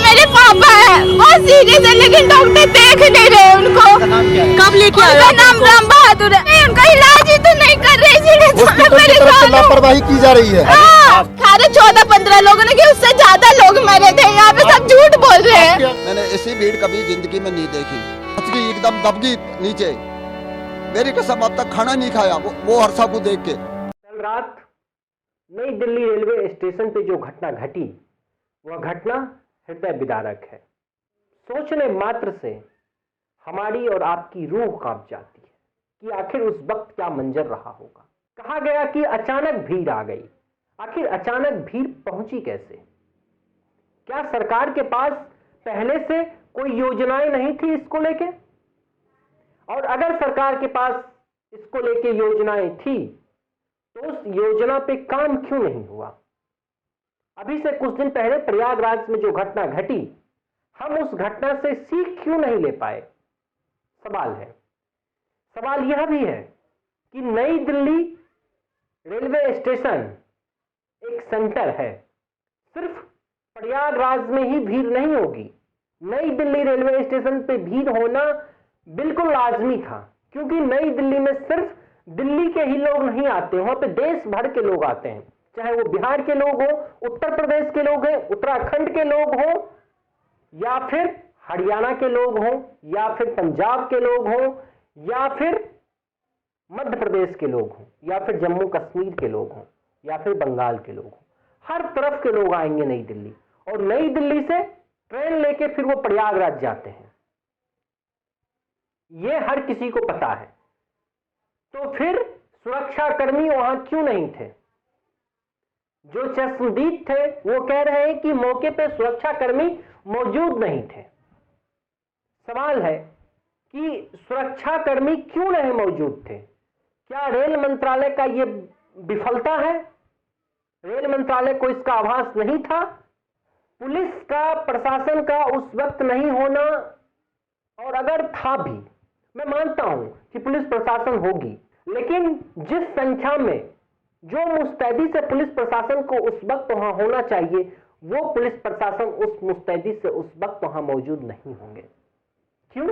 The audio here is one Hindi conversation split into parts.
मेरे पापा है, वो सीरियस है लेकिन डॉक्टर देख नहीं रहे उनको। कब लेके आए? उनका नाम राम बहादुर है। नहीं, उनका इलाज ही तो नहीं कर रहे, इसीलिए तो मैं हॉस्पिटल की तरफ से परेशान हूँ। लापरवाही की जा रही है। हाँ, 14-15 लोगों ने कि उससे ज्यादा लोग मरे थे, यहाँ पे सब झूठ बोल रहे हैं। मैंने ऐसी भीड़ कभी जिंदगी में नहीं देखी। उसकी एकदम दब गई नीचे। मेरी कसम अब तक खाना नहीं खाया वो हर्षा को देख के। कल रात नई दिल्ली रेलवे स्टेशन पे जो घटना घटी, वह घटना हृदय विदारक है। सोचने मात्र से हमारी और आपकी रूह कांप जाती है कि आखिर उस वक्त क्या मंजर रहा होगा। कहा गया कि अचानक भीड़ आ गई। आखिर अचानक भीड़ पहुंची कैसे? क्या सरकार के पास पहले से कोई योजनाएं नहीं थी इसको लेके? और अगर सरकार के पास इसको लेके योजनाएं थी तो उस योजना पे काम क्यों नहीं हुआ? अभी से कुछ दिन पहले प्रयागराज में जो घटना घटी, हम उस घटना से सीख क्यों नहीं ले पाए? सवाल है। सवाल यह भी है कि नई दिल्ली रेलवे स्टेशन एक सेंटर है। सिर्फ प्रयागराज में ही भीड़ नहीं होगी। नई दिल्ली रेलवे स्टेशन पे भीड़ होना बिल्कुल लाजमी था, क्योंकि नई दिल्ली में सिर्फ दिल्ली के ही लोग नहीं आते, वहां पे देश भर के लोग आते हैं। चाहे वो बिहार के लोग हो, उत्तर प्रदेश के लोग हैं, उत्तराखंड के लोग हो, या फिर हरियाणा के लोग हो, या फिर पंजाब के लोग हो, या फिर मध्य प्रदेश के लोग हो, या फिर जम्मू कश्मीर के लोग हो, या फिर बंगाल के लोग हो। हर तरफ के लोग आएंगे नई दिल्ली, और नई दिल्ली से ट्रेन लेके फिर वो प्रयागराज जाते हैं। ये हर किसी को पता है। तो फिर सुरक्षा कर्मी वहां क्यों नहीं थे? जो चश्मदीद थे वो कह रहे हैं कि मौके पे सुरक्षा कर्मी मौजूद नहीं थे। सवाल है कि सुरक्षा कर्मी क्यों नहीं मौजूद थे? क्या रेल मंत्रालय का ये विफलता है? रेल मंत्रालय को इसका आभास नहीं था? पुलिस का, प्रशासन का उस वक्त नहीं होना, और अगर था भी, मैं मानता हूं कि पुलिस प्रशासन होगी, लेकिन जिस संख्या में, जो मुस्तैदी से पुलिस प्रशासन को उस वक्त वहां होना चाहिए, वो पुलिस प्रशासन उस मुस्तैदी से उस वक्त वहां मौजूद नहीं होंगे। क्यों?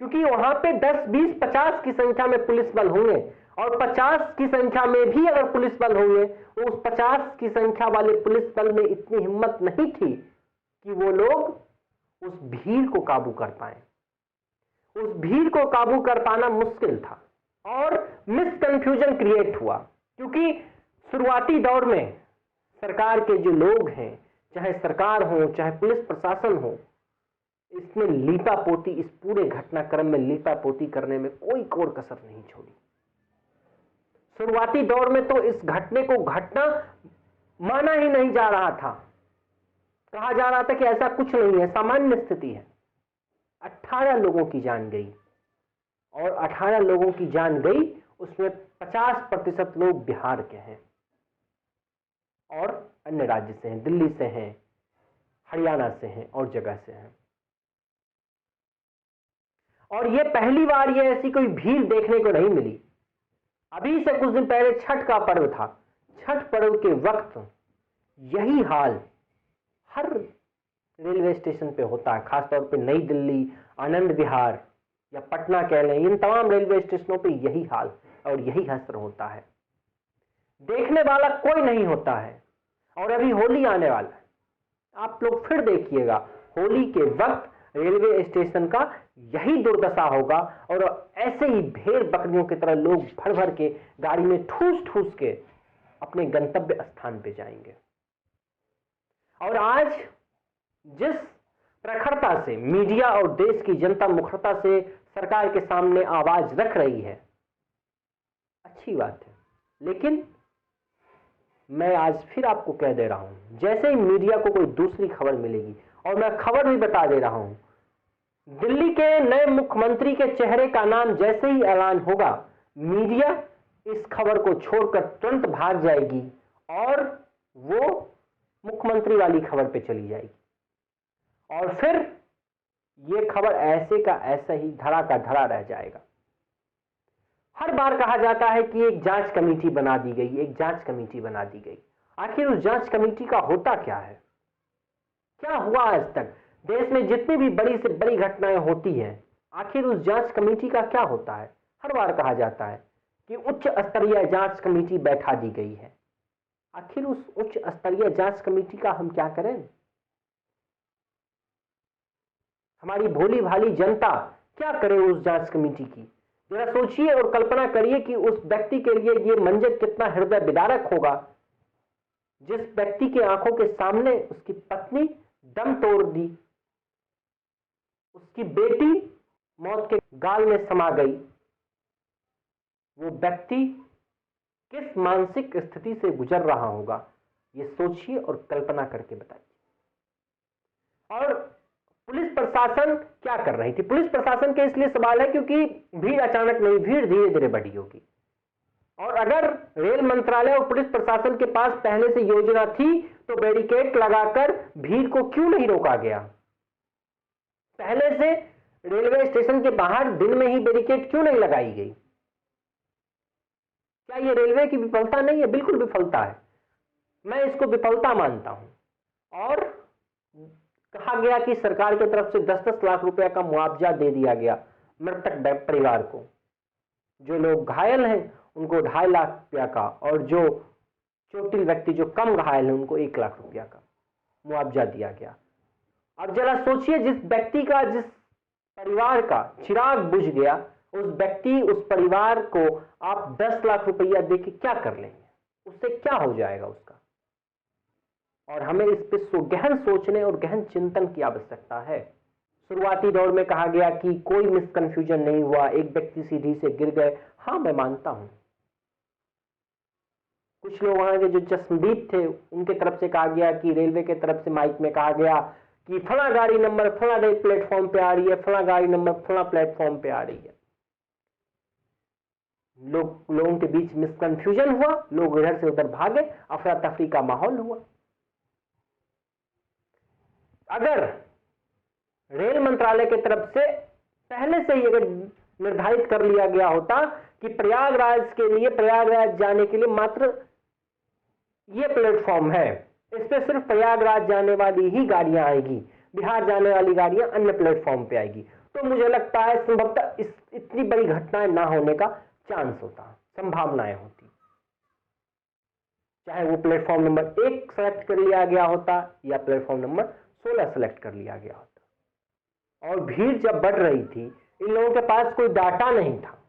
क्योंकि वहां पे 10, 20, 50 की संख्या में पुलिस बल होंगे, और 50 की संख्या में भी अगर पुलिस बल होंगे, तो उस 50 की संख्या वाले पुलिस बल में इतनी हिम्मत नहीं थी कि वो लोग उस भीड़ को काबू कर पाए। उस भीड़ को काबू कर पाना मुश्किल था, और मिसकंफ्यूजन क्रिएट हुआ, क्योंकि शुरुआती दौर में सरकार के जो लोग हैं, चाहे सरकार हो चाहे पुलिस प्रशासन हो, इसने लीपापोती, इस पूरे घटनाक्रम में लीपापोती करने में कोई कोर कसर नहीं छोड़ी। शुरुआती दौर में तो इस घटने को घटना माना ही नहीं जा रहा था। कहा जा रहा था कि ऐसा कुछ नहीं है, सामान्य स्थिति है। 18 लोगों की जान गई, और 18 लोगों की जान गई, उसमें 50% लोग बिहार के हैं और अन्य राज्य से हैं, दिल्ली से हैं, हरियाणा से हैं और जगह से हैं। और ये पहली बार ये ऐसी कोई भीड़ देखने को नहीं मिली। अभी से कुछ दिन पहले छठ का पर्व था। छठ पर्व के वक्त यही हाल हर रेलवे स्टेशन पे होता है, खासतौर पे नई दिल्ली, आनंद विहार या पटना कह लें, इन तमाम रेलवे स्टेशनों पे यही हाल और यही हश्र होता है। देखने वाला कोई नहीं होता है। और अभी होली आने वाला है, आप लोग फिर देखिएगा, होली के वक्त रेलवे स्टेशन का यही दुर्दशा होगा, और ऐसे ही भेड़ बकरियों की तरह लोग भर भर के गाड़ी में ठूस ठूस के अपने गंतव्य स्थान पे जाएंगे। और आज जिस प्रखरता से मीडिया और देश की जनता मुखरता से सरकार के सामने आवाज रख रही है, अच्छी बात है, लेकिन मैं आज फिर आपको कह दे रहा हूं, जैसे ही मीडिया को कोई दूसरी खबर मिलेगी, और मैं खबर भी बता दे रहा हूं, दिल्ली के नए मुख्यमंत्री के चेहरे का नाम जैसे ही ऐलान होगा, मीडिया इस खबर को छोड़कर तुरंत भाग जाएगी और वो मुख्यमंत्री वाली खबर पे चली जाएगी, और फिर ये खबर ऐसे का ऐसा ही धरा का धरा रह जाएगा। हर बार कहा जाता है कि एक जांच कमेटी बना दी गई, एक जांच कमेटी बना दी गई। आखिर उस जांच कमेटी का होता क्या है? क्या हुआ आज तक? देश में जितनी भी बड़ी से बड़ी घटनाएं होती हैं, आखिर उस जांच कमेटी का क्या होता है? हर बार कहा जाता है कि उच्च स्तरीय जांच कमेटी बैठा दी गई है। आखिर उस उच्च स्तरीय जांच कमेटी का हम क्या करें? हमारी भोली भाली जनता क्या करे उस जांच कमेटी की? जरा सोचिए और कल्पना करिए कि उस व्यक्ति के लिए ये मंजर कितना हृदय विदारक होगा, जिस व्यक्ति की आंखों के सामने उसकी पत्नी दम तोड़ दी, उसकी बेटी मौत के गाल में समा गई। वो व्यक्ति किस मानसिक स्थिति से गुजर रहा होगा, ये सोचिए और कल्पना करके बताइए। और पुलिस प्रशासन क्या कर रही थी? पुलिस प्रशासन के इसलिए सवाल है क्योंकि भीड़ अचानक नहीं, भीड़ धीरे धीरे बढ़ी होगी। और अगर रेल मंत्रालय और पुलिस प्रशासन के पास पहले से योजना थी तो बैरिकेड लगाकर भीड़ को क्यों नहीं रोका गया? पहले से रेलवे स्टेशन के बाहर दिन में ही बैरिकेड क्यों नहीं लगाई गई? क्या ये रेलवे की विफलता नहीं है? बिल्कुल विफलता है, मैं इसको विफलता मानता हूं। और कहा गया कि सरकार की तरफ से 10-10 लाख रुपए का मुआवजा दे दिया गया मृतक परिवार को। जो लोग घायल हैं उनको 2.5 लाख रुपया का, और जो चोटिल व्यक्ति जो कम घायल हैं उनको 1 लाख रुपया का मुआवजा दिया गया। अब जरा सोचिए, जिस व्यक्ति का, जिस परिवार का चिराग बुझ गया, उस व्यक्ति, उस परिवार को आप 10 लाख रुपया देके क्या कर लेंगे? उससे क्या हो जाएगा उसका? और हमें इस पर गहन सोचने और गहन चिंतन की आवश्यकता है। शुरुआती दौर में कहा गया कि कोई मिसकंफ्यूजन नहीं हुआ, एक व्यक्ति सीढ़ी से गिर गए। हाँ, मैं मानता हूं। कुछ लोग वहां के जो चश्मदीद थे उनके तरफ से कहा गया कि रेलवे के तरफ से माइक में कहा गया कि फला गाड़ी नंबर फला प्लेटफॉर्म पे आ रही है, फला गाड़ी नंबर फला प्लेटफॉर्म पे आ रही है। लोगों के बीच मिसकंफ्यूजन हुआ, लोग इधर से उधर भागे, अफरा तफरी का माहौल हुआ। अगर रेल मंत्रालय की तरफ से पहले से ही अगर निर्धारित कर लिया गया होता कि प्रयागराज के लिए, प्रयागराज जाने के लिए मात्र ये प्लेटफॉर्म है, इस पे सिर्फ प्रयागराज जाने वाली ही गाड़ियां आएगी, बिहार जाने वाली गाड़ियां अन्य प्लेटफॉर्म पे आएगी, तो मुझे लगता है संभवतः इतनी बड़ी घटनाएं ना होने का चांस होता, संभावनाएं होती। चाहे वो प्लेटफॉर्म नंबर 1 सेलेक्ट कर लिया गया होता या प्लेटफॉर्म नंबर 16 सेलेक्ट कर लिया गया होता। और भीड़ जब बढ़ रही थी, इन लोगों के पास कोई डाटा नहीं था।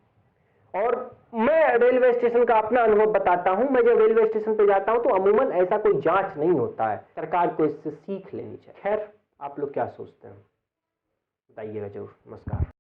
और मैं रेलवे स्टेशन का अपना अनुभव बताता हूं, मैं जब रेलवे स्टेशन पे जाता हूं तो अमूमन ऐसा कोई जांच नहीं होता है। सरकार को इससे सीख लेनी चाहिए। खैर, आप लोग क्या सोचते हैं बताइएगा जरूर। नमस्कार।